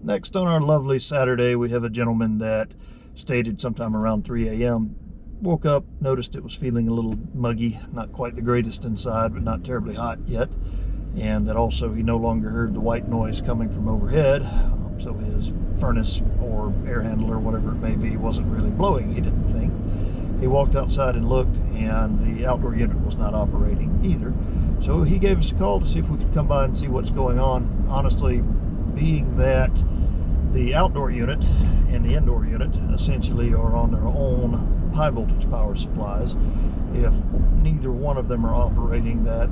Next on our lovely Saturday, we have a gentleman that stated sometime around 3 a.m. Woke up, noticed it was feeling a little muggy, not quite the greatest inside, but not terribly hot yet. And that also he no longer heard the white noise coming from overhead. So his furnace or air handler, whatever it may be, wasn't really blowing, he didn't think. He walked outside and looked, and the outdoor unit was not operating either. So he gave us a call to see if we could come by and see what's going on. Honestly, being that the outdoor unit and the indoor unit essentially are on their own high voltage power supplies, if neither one of them are operating, that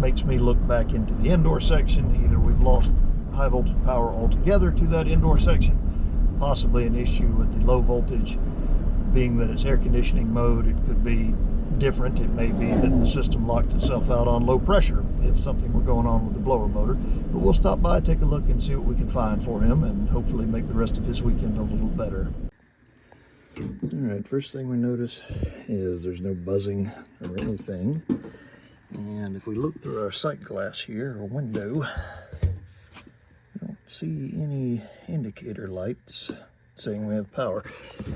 makes me look back into the indoor section. Either we've lost high voltage power altogether to that indoor section, possibly an issue with the low voltage. Being that it's air conditioning mode, it could be different. It may be that the system locked itself out on low pressure if something were going on with the blower motor. But we'll stop by, take a look, and see what we can find for him, and hopefully make the rest of his weekend a little better. Alright, first thing we notice is there's no buzzing or anything. And if we look through our sight glass here, or window, I don't see any indicator lights saying we have power.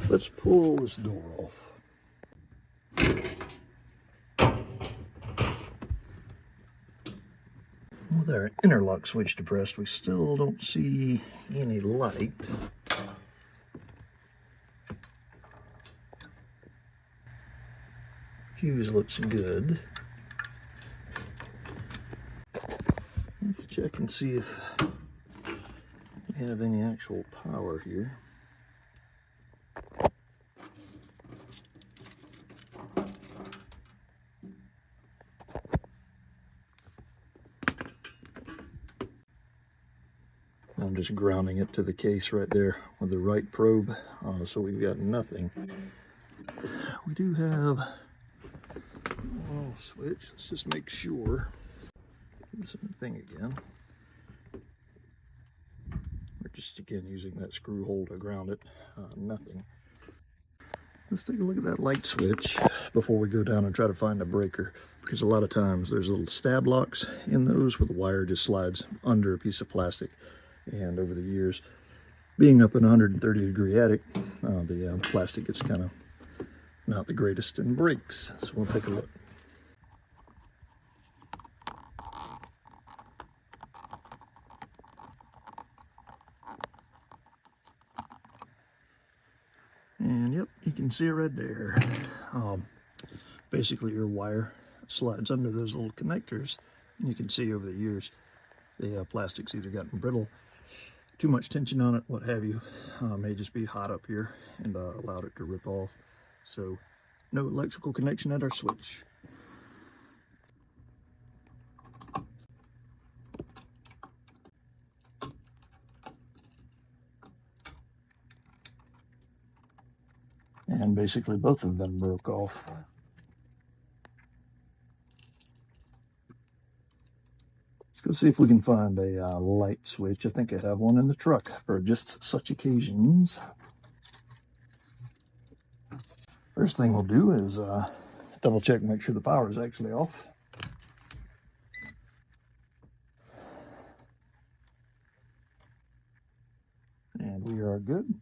Let's pull this door off. With our interlock switch depressed, we still don't see any light. Fuse looks good. Let's check and see if we have any actual power here. I'm just grounding it to the case right there with the right probe, so we've got nothing. We do have a little switch. Let's just make sure. Same thing again. We're just again using that screw hole to ground it. Nothing. Let's take a look at that light switch before we go down and try to find a breaker, because a lot of times there's little stab locks in those where the wire just slides under a piece of plastic. And over the years, being up in a 130-degree attic, the plastic gets kind of not the greatest and breaks. So we'll take a look. And yep, you can see it right there. Basically your wire slides under those little connectors, and you can see over the years the plastic's either gotten brittle, too much tension on it, what have you. May just be hot up here and allowed it to rip off. So no electrical connection at our switch. And basically both of them broke off. Let's go see if we can find a light switch. I think I have one in the truck for just such occasions. First thing we'll do is double check and make sure the power is actually off. And we are good.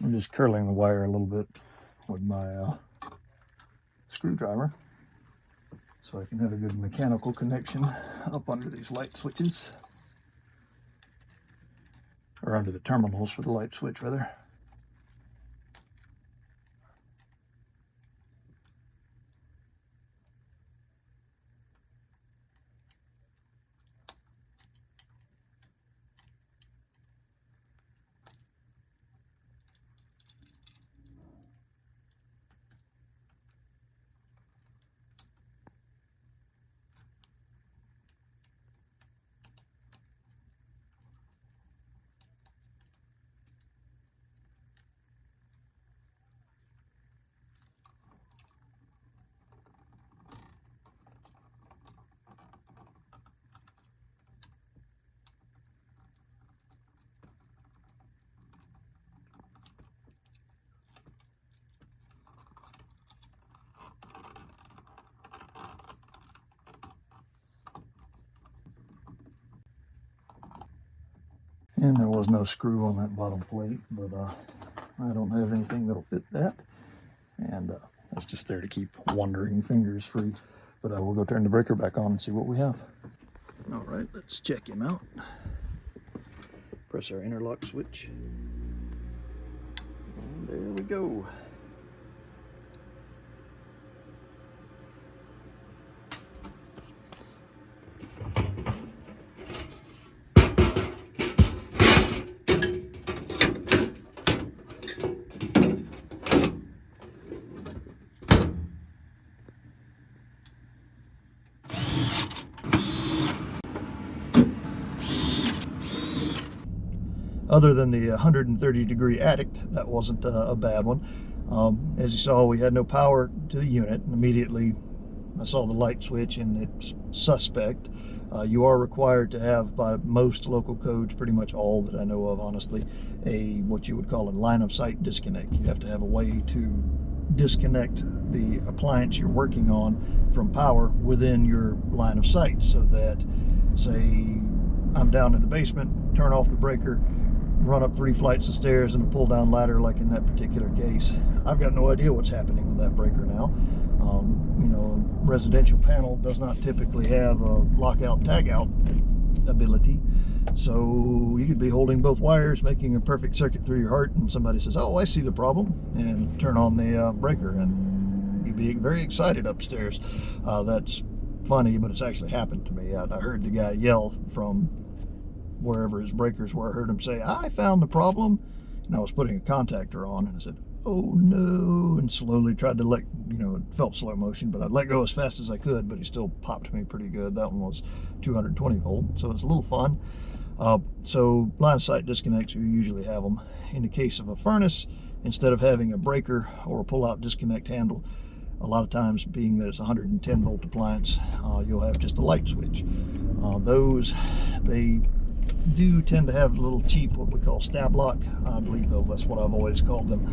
I'm just curling the wire a little bit with my screwdriver so I can have a good mechanical connection up under these light switches, or under the terminals for the light switch rather. And there was no screw on that bottom plate, but I don't have anything that'll fit that. And that's just there to keep wandering fingers free. But we'll go turn the breaker back on and see what we have. All right, let's check him out. Press our interlock switch. And there we go. Other than the 130-degree addict, that wasn't a bad one. As you saw, we had no power to the unit. And immediately, I saw the light switch, and it's suspect. You are required to have, by most local codes, pretty much all that I know of, honestly, what you would call a line-of-sight disconnect. You have to have a way to disconnect the appliance you're working on from power within your line of sight, so that, say, I'm down in the basement, turn off the breaker, run up 3 flights of stairs and a pull down ladder, like in that particular case. I've got no idea what's happening with that breaker now. You know, a residential panel does not typically have a lockout tagout ability, so you could be holding both wires, making a perfect circuit through your heart, and somebody says, "Oh, I see the problem," and turn on the breaker, and you'd be very excited upstairs. That's funny, but it's actually happened to me. I heard the guy yell from wherever his breakers were. I heard him say, "I found the problem," and I was putting a contactor on, and I said, "Oh no," and slowly tried to let, you know, it felt slow motion, but I'd let go as fast as I could, but he still popped me pretty good. That one was 220 volt, so it's a little fun. So line of sight disconnects, you usually have them. In the case of a furnace, instead of having a breaker or a pull-out disconnect handle, a lot of times, being that it's a 110 volt appliance, you'll have just a light switch. Those, they do tend to have a little cheap, what we call stab lock. I believe that's what I've always called them.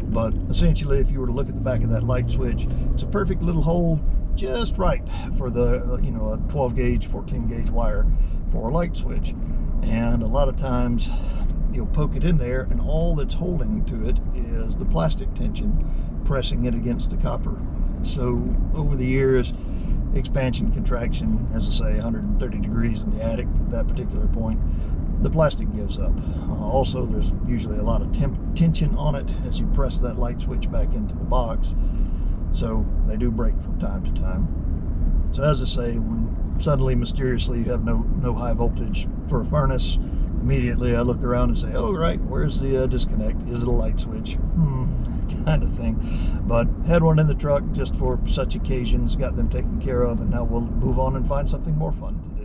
But essentially, if you were to look at the back of that light switch, it's a perfect little hole, just right for the, you know, a 12 gauge, 14 gauge wire for a light switch. And a lot of times you'll poke it in there, and all that's holding to it is the plastic tension, pressing it against the copper. So over the years, expansion, contraction, as I say, 130 degrees in the attic at that particular point, the plastic gives up. Also, there's usually a lot of tension on it as you press that light switch back into the box, so they do break from time to time. So as I say, when suddenly, mysteriously, you have no high voltage for a furnace, immediately I look around and say, "Oh, right, where's the disconnect? Is it a light switch?" Kind of thing. But had one in the truck just for such occasions, got them taken care of, and now we'll move on and find something more fun to do.